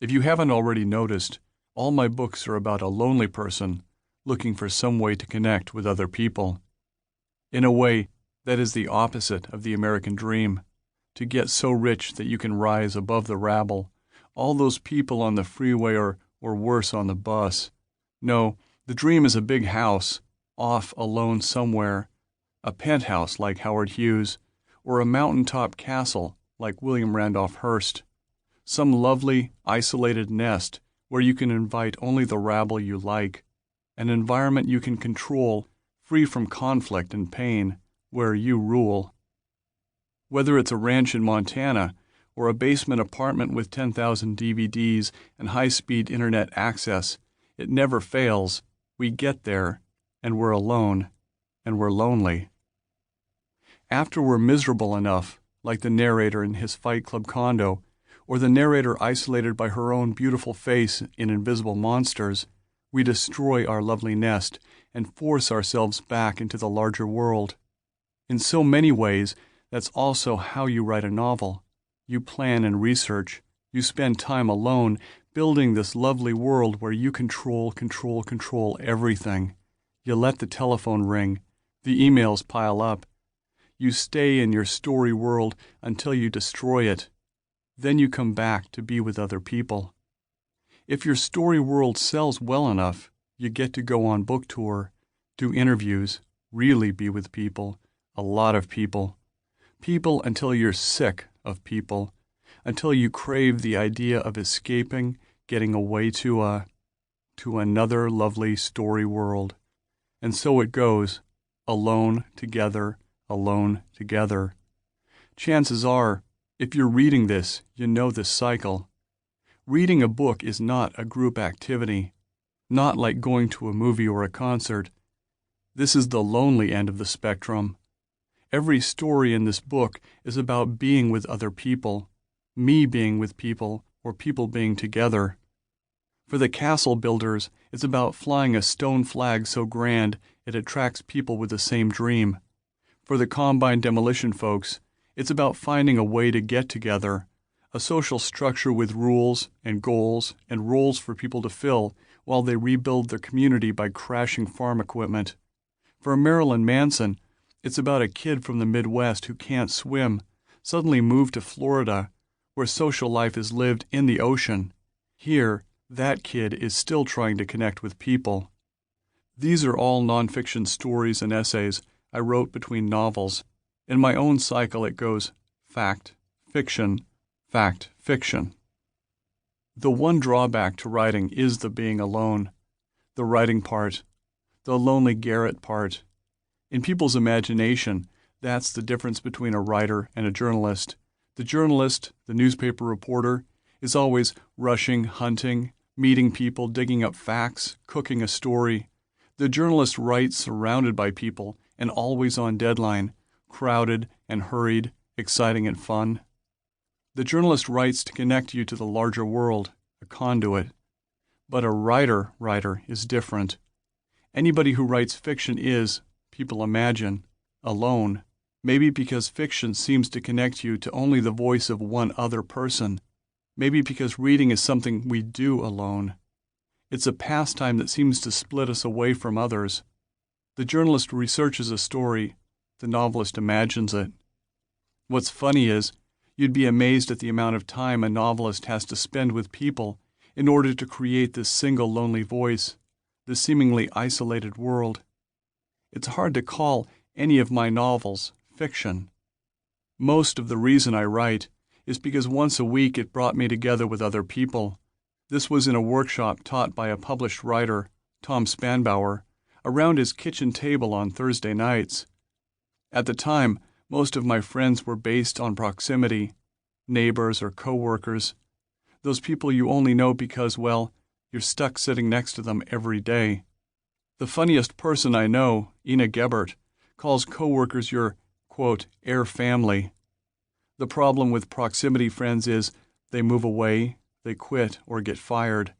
If you haven't already noticed, all my books are about a lonely person looking for some way to connect with other people. In a way, that is the opposite of the American dream, to get so rich that you can rise above the rabble, all those people on the freeway or worse on the bus. No, the dream is a big house, off alone somewhere, a penthouse like Howard Hughes, or a mountaintop castle like William Randolph Hearst. Some lovely, isolated nest where you can invite only the rabble you like, an environment you can control, free from conflict and pain, where you rule. Whether it's a ranch in Montana or a basement apartment with 10,000 DVDs and high-speed internet access, it never fails. We get there, and we're alone, and we're lonely. After we're miserable enough, like the narrator in his Fight Club condo, or the narrator isolated by her own beautiful face in Invisible Monsters, we destroy our lovely nest and force ourselves back into the larger world. In so many ways, that's also how you write a novel. You plan and research. You spend time alone building this lovely world where you control everything. You let the telephone ring. The emails pile up. You stay in your story world until you destroy it. Then you come back to be with other people. If your story world sells well enough, you get to go on book tour, do interviews, really be with people, a lot of people. People until you're sick of people, until you crave the idea of escaping, getting away to another lovely story world. And so it goes, alone together. Chances are, if you're reading this, you know this cycle. Reading a book is not a group activity, not like going to a movie or a concert. This is the lonely end of the spectrum. Every story in this book is about being with other people, me being with people, or people being together. For the castle builders, it's about flying a stone flag so grand it attracts people with the same dream. For the combine demolition folks, it's about finding a way to get together, a social structure with rules and goals and roles for people to fill while they rebuild their community by crashing farm equipment. For Marilyn Manson, it's about a kid from the Midwest who can't swim, suddenly moved to Florida, where social life is lived in the ocean. Here, that kid is still trying to connect with people. These are all nonfiction stories and essays I wrote between novels. In my own cycle it goes fact, fiction, fact, fiction. The one drawback to writing is the being alone, the writing part, the lonely garret part. In people's imagination, that's the difference between a writer and a journalist. The journalist, the newspaper reporter, is always rushing, hunting, meeting people, digging up facts, cooking a story. The journalist writes surrounded by people and always on deadline, crowded and hurried, exciting and fun. The journalist writes to connect you to the larger world, a conduit. But a writer is different. Anybody who writes fiction is, people imagine, alone, maybe because fiction seems to connect you to only the voice of one other person, maybe because reading is something we do alone. It's a pastime that seems to split us away from others. The journalist researches a story, the novelist imagines it. What's funny is, you'd be amazed at the amount of time a novelist has to spend with people in order to create this single lonely voice, this seemingly isolated world. It's hard to call any of my novels fiction. Most of the reason I write is because once a week it brought me together with other people. This was in a workshop taught by a published writer, Tom Spanbauer, around his kitchen table on Thursday nights. At the time, most of my friends were based on proximity, neighbors or co-workers, those people you only know because, well, you're stuck sitting next to them every day. The funniest person I know, Ina Gebert, calls co-workers your, quote, air family. The problem with proximity friends is they move away, they quit, or get fired.